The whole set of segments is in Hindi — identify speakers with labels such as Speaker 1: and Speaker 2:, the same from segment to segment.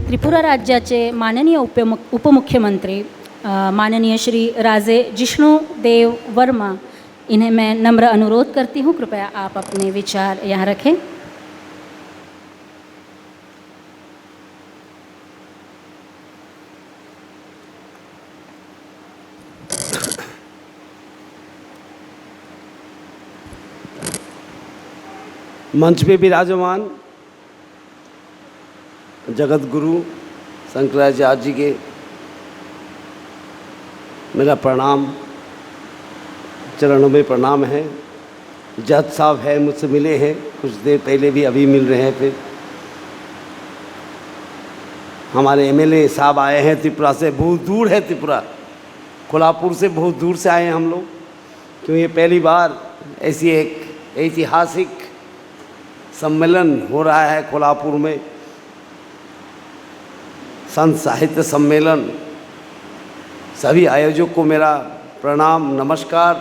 Speaker 1: त्रिपुरा राज्याचे माननीय उपमुख्यमंत्री माननीय श्री राजे जिष्णुदेव वर्मा, इन्हें मैं नम्र अनुरोध करती हूँ, कृपया आप अपने विचार यहाँ रखें।
Speaker 2: मंच पे विराजमान जगत गुरु शंकराचार्य जी के मेरा प्रणाम, चरणों में प्रणाम है। जज साहब है, मुझसे मिले हैं कुछ देर पहले भी, अभी मिल रहे हैं। फिर हमारे एमएलए साहब आए हैं त्रिपुरा से, बहुत दूर है त्रिपुरा, कोल्हापुर से बहुत दूर से आए हैं हम लोग, क्यों ये पहली बार ऐसी एक ऐतिहासिक सम्मेलन हो रहा है कोल्हापुर में, संत साहित्य सम्मेलन। सभी आयोजक को मेरा प्रणाम, नमस्कार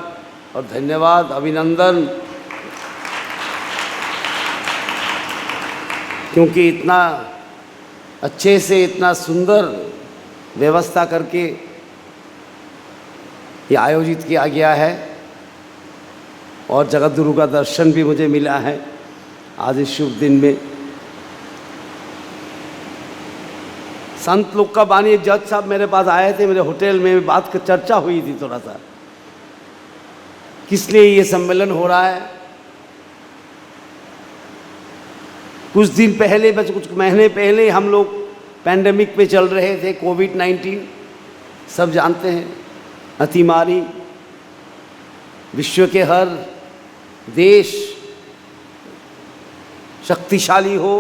Speaker 2: और धन्यवाद, अभिनंदन, क्योंकि इतना अच्छे से, इतना सुंदर व्यवस्था करके ये आयोजित किया गया है और जगत गुरु का दर्शन भी मुझे मिला है आज इस शुभ दिन में। संत लोग का बानी जज साहब मेरे पास आए थे, मेरे होटल में बात की चर्चा हुई थी थोड़ा सा, किस लिए ये सम्मेलन हो रहा है। कुछ दिन पहले, बस कुछ महीने पहले हम लोग पैंडेमिक पे चल रहे थे, कोविड-19 सब जानते हैं, अतिमारी, विश्व के हर देश शक्तिशाली हो,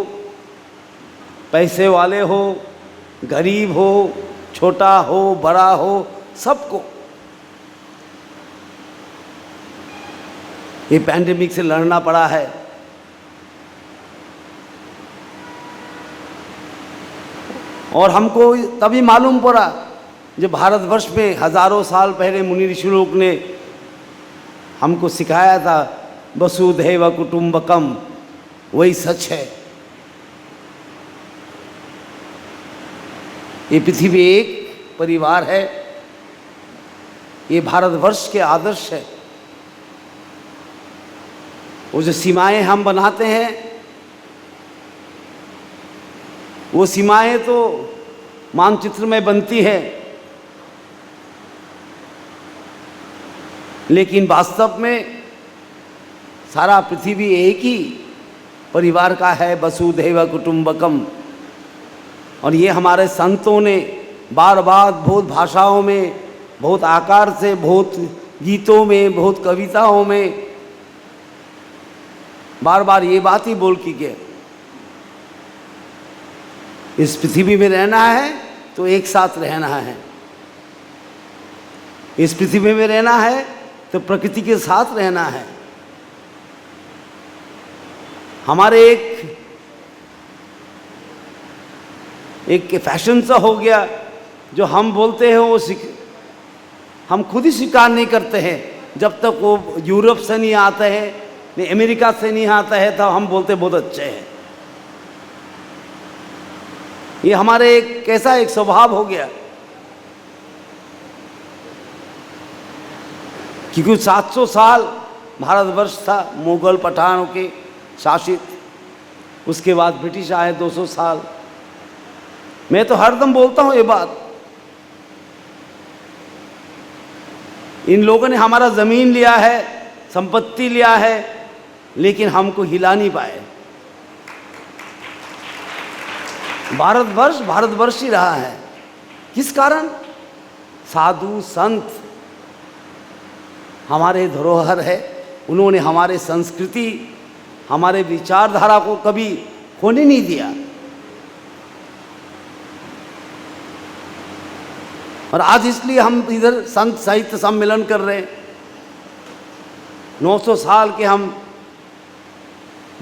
Speaker 2: पैसे वाले हो, गरीब हो, छोटा हो, बड़ा हो, सबको ये पैंडेमिक से लड़ना पड़ा है। और हमको तभी मालूम पड़ा जब भारतवर्ष में हजारों साल पहले मुनि ऋषि लोग ने हमको सिखाया था वसुधैव कुटुंबकम, वही सच है। ये पृथ्वी एक परिवार है, ये भारतवर्ष के आदर्श है। वो जो सीमाएं हम बनाते हैं, वो सीमाएं तो मानचित्र में बनती है, लेकिन वास्तव में सारा पृथ्वी एक ही परिवार का है, वसुधैव कुटुंबकम। और ये हमारे संतों ने बार बार बहुत भाषाओं में, बहुत आकार से, बहुत गीतों में, बहुत कविताओं में बार बार ये बात ही बोल की गए, इस पृथ्वी में रहना है तो एक साथ रहना है, इस पृथ्वी में रहना है तो प्रकृति के साथ रहना है। हमारे एक फैशन सा हो गया, जो हम बोलते हैं वो हम खुद ही स्वीकार नहीं करते हैं। जब तक वो यूरोप से नहीं आता है, नहीं अमेरिका से नहीं आता है, तब हम बोलते बहुत अच्छे हैं। ये हमारे कैसा एक स्वभाव हो गया, क्योंकि 700 साल भारतवर्ष था मुगल पठानों के शासित, उसके बाद ब्रिटिश आए 200 साल। मैं तो हरदम बोलता हूँ ये बात, इन लोगों ने हमारा ज़मीन लिया है, संपत्ति लिया है, लेकिन हमको हिला नहीं पाए। भारतवर्ष भारतवर्ष ही रहा है। किस कारण? साधु संत हमारे धरोहर है, उन्होंने हमारे संस्कृति, हमारे विचारधारा को कभी खोने नहीं दिया। और आज इसलिए हम इधर संत साहित्य सम्मेलन कर रहे हैं। 900 साल के हम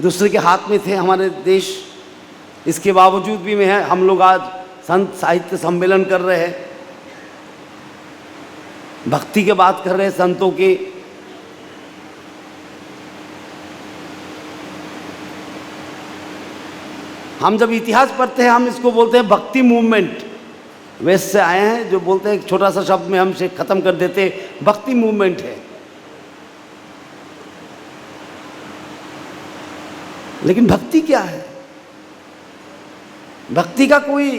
Speaker 2: दूसरे के हाथ में थे हमारे देश, इसके बावजूद भी में है हम लोग आज संत साहित्य सम्मेलन कर रहे हैं, भक्ति की बात कर रहे हैं संतों की। हम जब इतिहास पढ़ते हैं हम इसको बोलते हैं भक्ति मूवमेंट। वेस्ट से आए हैं जो बोलते हैं एक छोटा सा शब्द में हमसे खत्म कर देते हैं, भक्ति मूवमेंट है। लेकिन भक्ति क्या है? भक्ति का कोई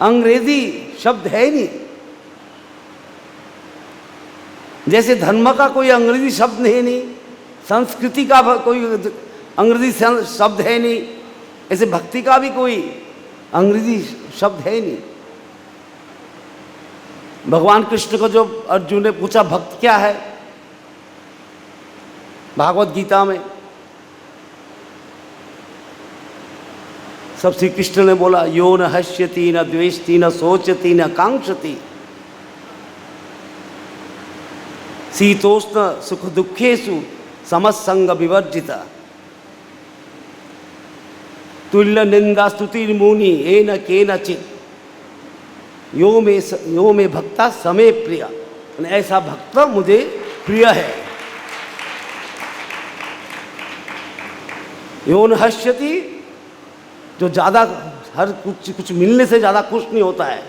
Speaker 2: अंग्रेजी शब्द है ही नहीं, जैसे धर्म का कोई अंग्रेजी शब्द है नहीं, संस्कृति का कोई अंग्रेजी शब्द है नहीं, ऐसे भक्ति का भी कोई अंग्रेजी शब्द है नहीं। भगवान कृष्ण को जो अर्जुन ने पूछा भक्त क्या है, भागवत गीता में सब श्री कृष्ण ने बोला, यो न हश्यति न द्वेष्टि न सोचति न कांक्षति शीतोष्ण सुख दुखेषु समसंग विवर्जिता तुल्य निंदा स्तुति मुनि एन केनचित् यो में भक्ता समय प्रिय। ऐसा भक्त मुझे प्रिय है। यो न हश्यति, जो ज़्यादा हर कुछ मिलने से ज़्यादा खुश नहीं होता है,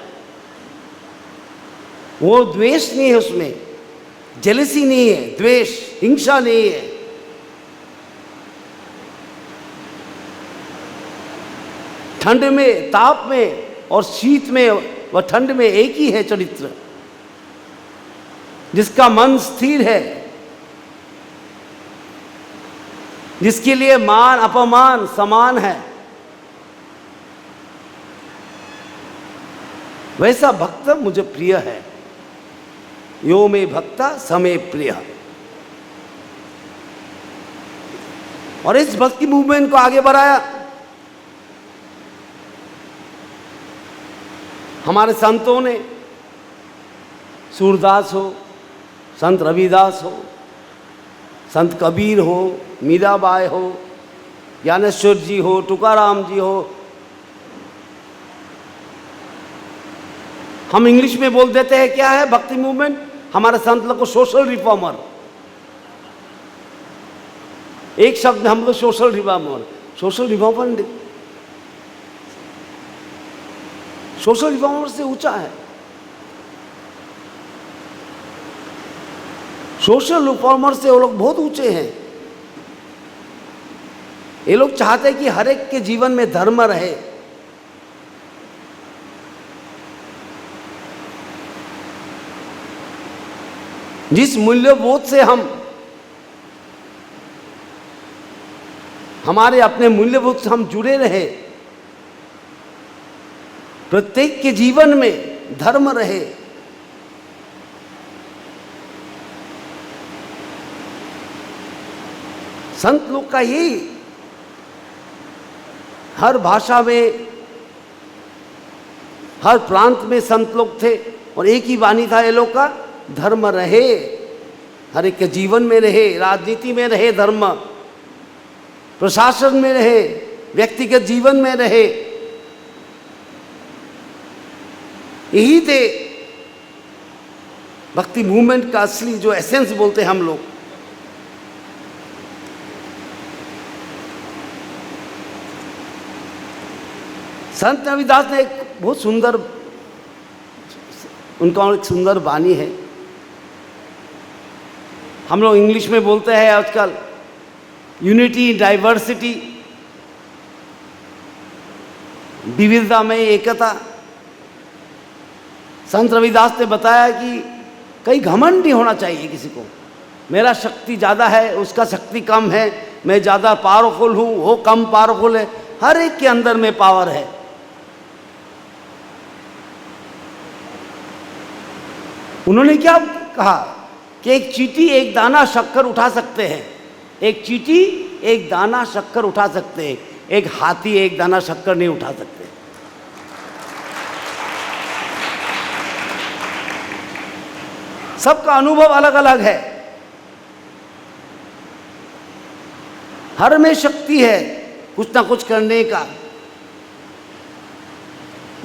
Speaker 2: वो द्वेष नहीं है, उसमें जेलसी नहीं है, द्वेष हिंसा नहीं है। ठंड में, ताप में और शीत में व ठंड में एक ही है चरित्र, जिसका मन स्थिर है, जिसके लिए मान अपमान समान है, वैसा भक्त मुझे प्रिय है। यो में भक्ता समय प्रिय। और इस भक्ति मूवमेंट को आगे बढ़ाया हमारे संतों ने। सूरदास हो, संत रविदास हो, संत कबीर हो, मीराबाई हो, ज्ञानेश्वर जी हो, तुकाराम जी हो। हम इंग्लिश में बोल देते हैं क्या है भक्ति मूवमेंट, हमारे संत लोग को सोशल रिफॉर्मर। एक शब्द में हम लोग social reformer. Social reformer, social reformer से ऊंचा है। सोशल रिफॉर्मर से वो लोग बहुत ऊंचे हैं। ये लोग चाहते हैं कि हर एक के जीवन में धर्म रहे। जिस मूल्यबोध से हमारे अपने मूल्यबोध से हम जुड़े रहे, प्रत्येक के जीवन में धर्म रहे। संत लोग का यही, हर भाषा में, हर प्रांत में संत लोग थे और एक ही वाणी था ये लोग का, धर्म रहे, हर एक के जीवन में रहे, राजनीति में रहे धर्म, प्रशासन में रहे, व्यक्तिगत जीवन में रहे। यही थे भक्ति मूवमेंट का असली जो एसेंस बोलते हैं हम लोग। संत रविदास ने एक बहुत सुंदर, उनका एक सुंदर वाणी है। हम लोग इंग्लिश में बोलते हैं आजकल यूनिटी डाइवर्सिटी, विविधता में एकता। संत रविदास ने बताया कि कहीं घमंड नहीं होना चाहिए किसी को, मेरा शक्ति ज़्यादा है उसका शक्ति कम है, मैं ज़्यादा पावरफुल हूँ वो कम पावरफुल है। हर एक के अंदर में पावर है। उन्होंने क्या कहा कि एक चींटी एक दाना शक्कर उठा सकते हैं, एक चींटी एक दाना शक्कर उठा सकते हैं, एक हाथी एक दाना शक्कर नहीं उठा सकते। सबका अनुभव अलग अलग है। हर में शक्ति है कुछ ना कुछ करने का,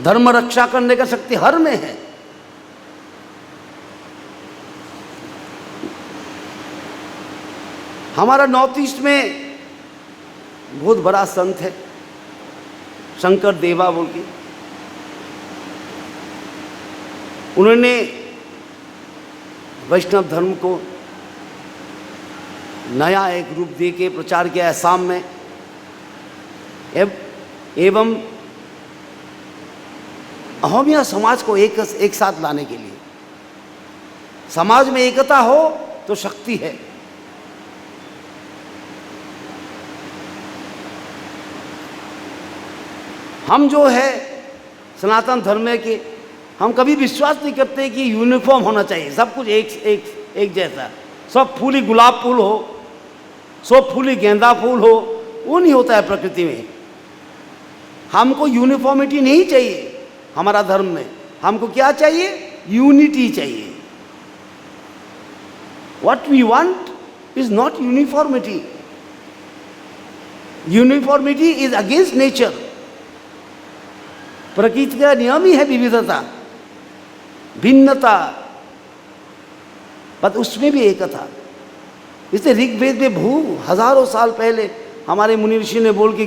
Speaker 2: धर्म रक्षा करने का शक्ति हर में है। हमारा नॉर्थ ईस्ट में बहुत बड़ा संत है शंकर देवा बोल के, उन्होंने वैष्णव धर्म को नया एक रूप दे के प्रचार किया असम में, एवं अहोमिया समाज को एक साथ लाने के लिए। समाज में एकता हो तो शक्ति है। हम जो है सनातन धर्म के, हम कभी विश्वास नहीं करते कि यूनिफॉर्म होना चाहिए, सब कुछ एक जैसा, सब फूल ही गुलाब फूल हो, सब फूल ही गेंदा फूल हो, वो नहीं होता है प्रकृति में। हमको यूनिफॉर्मिटी नहीं चाहिए हमारा धर्म में, हमको क्या चाहिए? यूनिटी चाहिए। What we want is not uniformity. Uniformity is against nature. प्रकृति का नियम ही है विविधता, भिन्नता, पर उसमें भी एकता। इसलिए ऋग्वेद में हजारों साल पहले हमारे मुनि ऋषि ने बोल के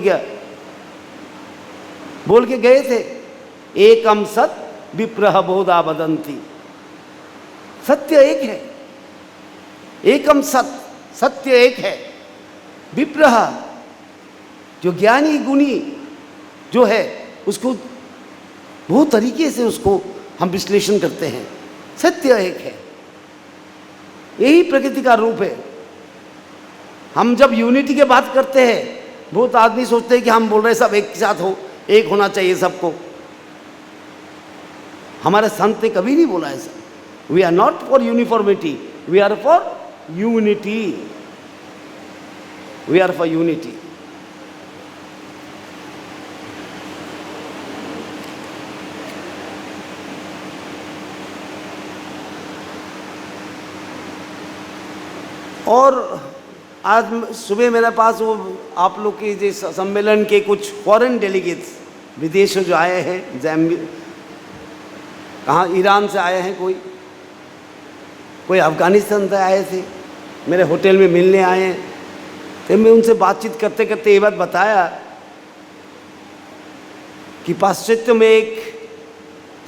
Speaker 2: गए थे, एकम सत विप्रह बहुधा वदन्ति। सत्य एक है, एकम सत्य एक है। विप्रह जो ज्ञानी गुणी जो है उसको बहुत तरीके से उसको हम विश्लेषण करते हैं। सत्य एक है, यही प्रकृति का रूप है। हम जब यूनिटी की बात करते हैं, बहुत आदमी सोचते हैं कि हम बोल रहे हैं सब एक साथ हो, एक होना चाहिए सबको। हमारे संत ने कभी नहीं बोला ऐसा। We are not for uniformity, we are for unity. We are for unity. और आज सुबह मेरे पास वो आप लोग के जो सम्मेलन के कुछ फॉरेन डेलीगेट्स विदेश से जो आए हैं, कहाँ ईरान से आए हैं, कोई अफ़गानिस्तान से आए थे, मेरे होटल में मिलने आए हैं। तो मैं उनसे बातचीत करते करते ये बात बताया कि पाश्चात्य में एक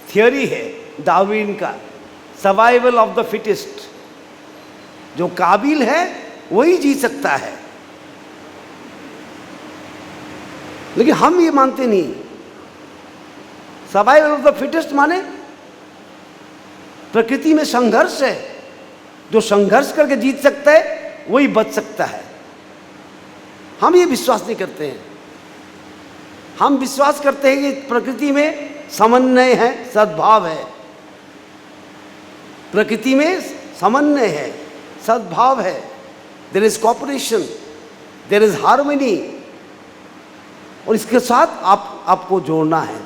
Speaker 2: थियोरी है डार्विन का, सर्वाइवल ऑफ द फिटेस्ट। जो काबिल है वही जी सकता है, लेकिन हम ये मानते नहीं। सर्वाइवल ऑफ द फिटेस्ट माने प्रकृति में संघर्ष है, जो संघर्ष करके जीत सकता है वही बच सकता है। हम ये विश्वास नहीं करते हैं। हम विश्वास करते हैं कि प्रकृति में समन्वय है, सद्भाव है। प्रकृति में समन्वय है, सद्भाव है। There is cooperation, there is harmony, और इसके साथ आपको जोड़ना है।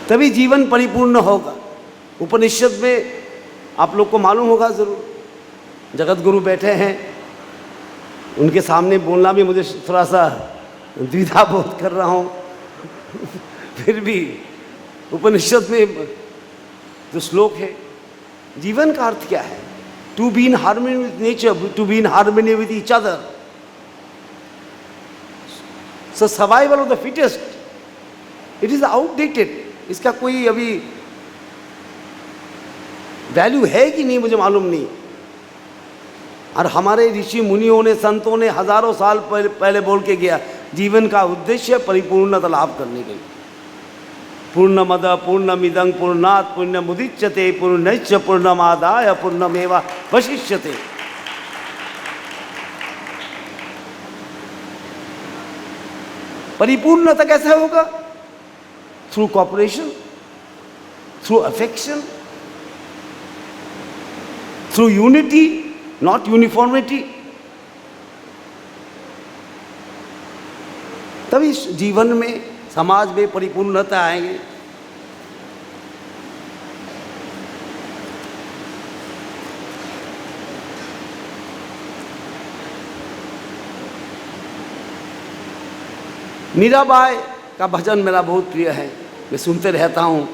Speaker 2: तभी जीवन परिपूर्ण होगा। उपनिषद में आप लोग को मालूम होगा जरूर, जगत गुरु बैठे हैं, उनके सामने बोलना भी मुझे थोड़ा सा द्विधा बोध कर रहा हूँ। फिर भी उपनिषद में जो श्लोक है, जीवन का अर्थ क्या है? To be in harmony with nature, to be in harmony with each other. So survival of the fittest, it is outdated. इसका कोई अभी वैल्यू है कि नहीं मुझे मालूम नहीं। और हमारे ऋषि मुनियों ने, संतों ने हजारों साल पहले बोल के गया, जीवन का उद्देश्य परिपूर्णता लाभ करने के लिए। पूर्णमद पूर्णमिदं पूर्णात् पूर्णमुदच्यते पूर्णस्य पूर्णमादाय पूर्णमेवावशिष्यते। परिपूर्णता कैसे होगा? Through cooperation, through affection, through unity, not uniformity. तभी जीवन में, समाज में परिपूर्णता आएंगे। मीराबाई का भजन मेरा बहुत प्रिय है, मैं सुनते रहता हूँ।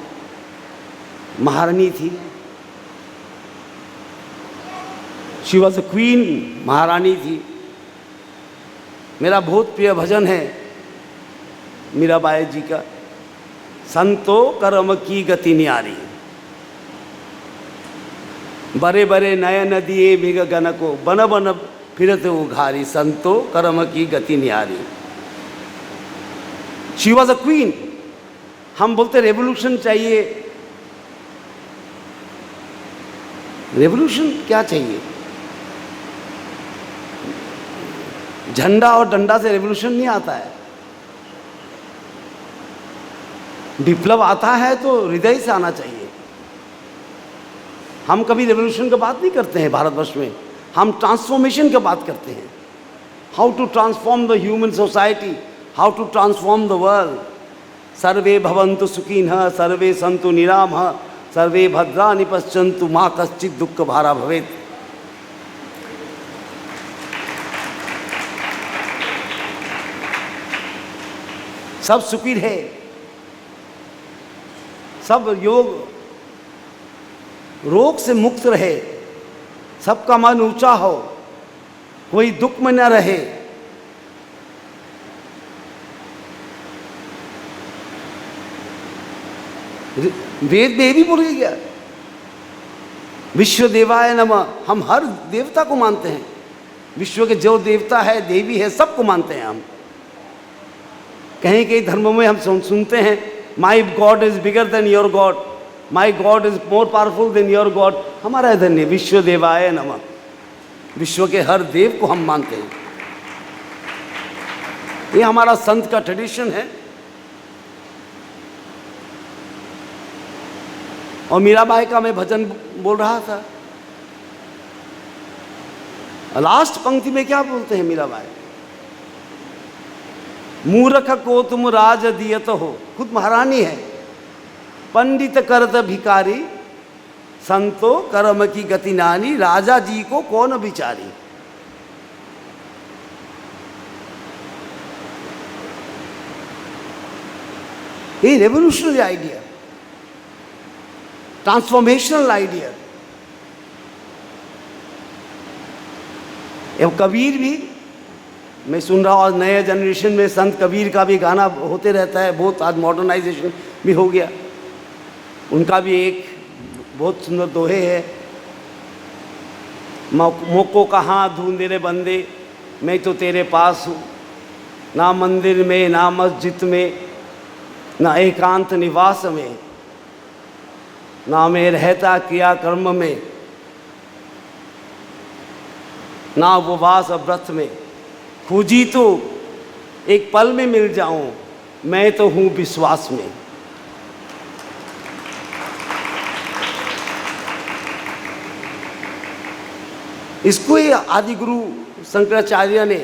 Speaker 2: महारानी थी, शी वॉज अ क्वीन, महारानी थी। मेरा बहुत प्रिय भजन है मीराबाई जी का, संतो कर्म की गति न्यारी, बड़े बड़े नयन दिए मृग गण को, बन बन फिरत उघारी, संतो कर्म की गति न्यारी। She was a queen. हम बोलते रेवोल्यूशन चाहिए, रेवोल्यूशन क्या चाहिए? झंडा और डंडा से रेवोल्यूशन नहीं आता है। विप्लव आता है तो हृदय से आना चाहिए। हम कभी रेवोल्यूशन की बात नहीं करते हैं भारतवर्ष में, हम ट्रांसफॉर्मेशन की बात करते हैं। How to transform the human society, how to transform the world. सर्वे भवन्तु सुखिनः, सर्वे सन्तु निरामः, सर्वे भद्राणि पश्यन्तु मा कश्चित् दुःख भारा भवेत्। सब सुखी रहे, सब रोग से मुक्त रहे, सबका मन ऊंचा हो, कोई दुख में न रहे। वेद में भी बोल गया विश्व देवाय नमः। हम हर देवता को मानते हैं, विश्व के जो देवता है, देवी है, सबको मानते हैं हम। कहीं कहीं धर्मों में हम सुनते हैं my God is bigger than your God, my God is more powerful than your God. हमारा इधर नहीं, विश्व देवाय नमः। विश्व के हर देव को हम मानते हैं, ये हमारा संत का ट्रेडिशन है। और मीराबाई का मैं भजन बोल रहा था, लास्ट पंक्ति में क्या बोलते हैं मीराबाई? मूर्ख को तुम राज दियत हो, खुद महारानी है। पंडित करत भिकारी, संतो कर्म की गति नानी, राजा जी को कौन बिचारी। ये रेवोल्यूशनरी आइडिया, ट्रांसफॉर्मेशनल आइडिया। एवं कबीर भी मैं सुन रहा हूँ, आज नए जनरेशन में संत कबीर का भी गाना होते रहता है बहुत। आज मॉडर्नाइजेशन भी हो गया, उनका भी एक बहुत सुंदर दोहे है, मोको कहाँ ढूंढे रे बंदे, मैं तो तेरे पास हूँ। ना मंदिर में, ना मस्जिद में, ना एकांत निवास में, ना मैं रहता क्रिया कर्म में, ना उपवास और व्रत में। खोजी तो एक पल में मिल जाऊं, मैं तो हूं विश्वास में। इसको ही आदि गुरु शंकराचार्य ने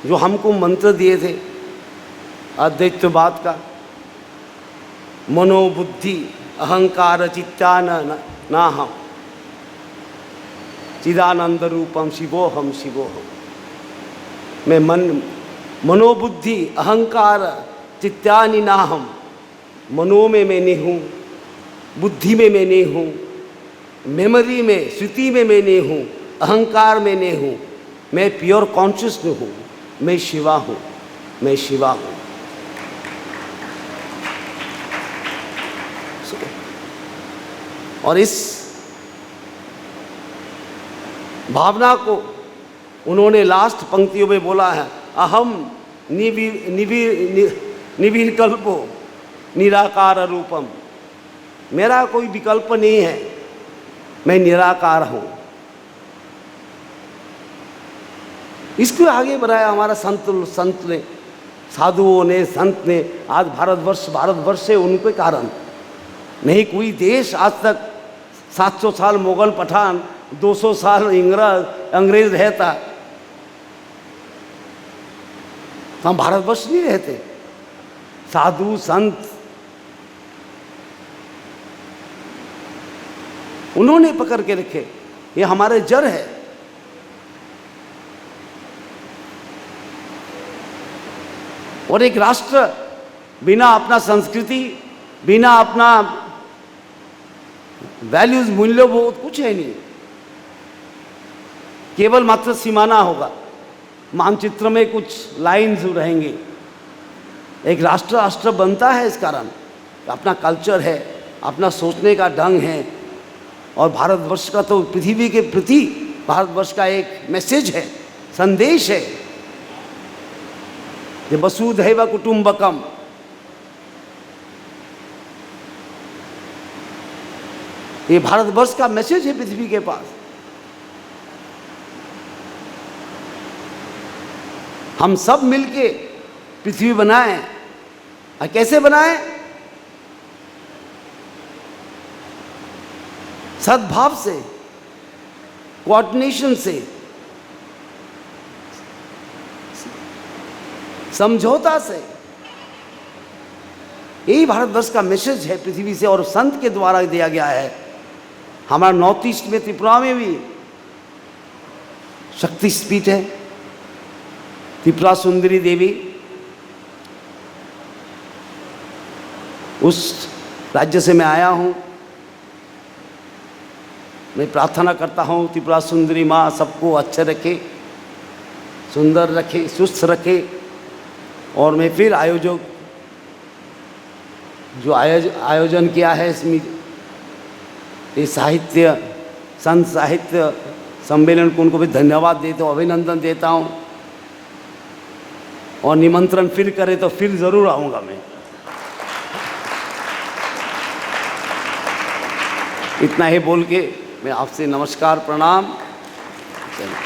Speaker 2: जो हमको मंत्र दिए थे अद्वैतवाद का, मनोबुद्धि अहंकार चित्ता ना हम चिदानंद रूपम शिवोहम शिवोहम। मैं मनोबुद्धि अहंकार चित्तानि नाहम, मनो में मैं नहीं हूँ, बुद्धि में मैं नहीं हूँ, मेमोरी में स्मृति में मैं नहीं हूँ, अहंकार में नहीं हूँ, मैं प्योर कॉन्शियस में हूँ, मैं शिवा हूँ, मैं शिवा हूँ। और इस भावना को उन्होंने लास्ट पंक्तियों में बोला है, अहम निविकल्पो निराकार रूपम। मेरा कोई विकल्प नहीं है, मैं निराकार हूँ। इसको आगे बढ़ाया हमारा संत ने, साधुओं ने, संत ने। आज भारतवर्ष है उनके कारण। नहीं कोई देश आज तक 700 साल मुगल पठान, 200 साल अंग्रेज रहता, हम भारतवर्ष नहीं रहते। साधु संत उन्होंने पकड़ के रखे, ये हमारे जड़ है। और एक राष्ट्र बिना अपना संस्कृति, बिना अपना वैल्यूज, मूल्य, बहुत कुछ है नहीं। केवल मात्र सीमाना होगा, मानचित्र में कुछ लाइन्स रहेंगे। एक राष्ट्र राष्ट्र बनता है इस कारण, अपना कल्चर है, अपना सोचने का ढंग है। और भारतवर्ष का तो पृथ्वी के प्रति भारतवर्ष का एक मैसेज है, संदेश है, ये वसुधैव कुटुंबकम। ये भारतवर्ष का मैसेज है पृथ्वी के पास। हम सब मिलके पृथ्वी बनाएं। और कैसे बनाएं? सद्भाव से, कोऑर्डिनेशन से, समझौता से। यही भारतवर्ष का मैसेज है पृथ्वी से, और संत के द्वारा दिया गया है। हमारा नॉर्थ ईस्ट में त्रिपुरा में भी शक्तिपीठ है, त्रिपुरा सुंदरी देवी। उस राज्य से मैं आया हूँ। मैं प्रार्थना करता हूँ त्रिपुरा सुंदरी माँ सबको अच्छे रखे, सुंदर रखे, सुस्त रखे। और मैं फिर जो आयोजन किया है इसमें, ये साहित्य संत साहित्य सम्मेलन को, उनको भी धन्यवाद देता हूँ, अभिनंदन देता हूँ। और निमंत्रण फिर करे तो फिर ज़रूर आऊँगा मैं। इतना ही बोल के मैं आपसे नमस्कार, प्रणाम। चलिए।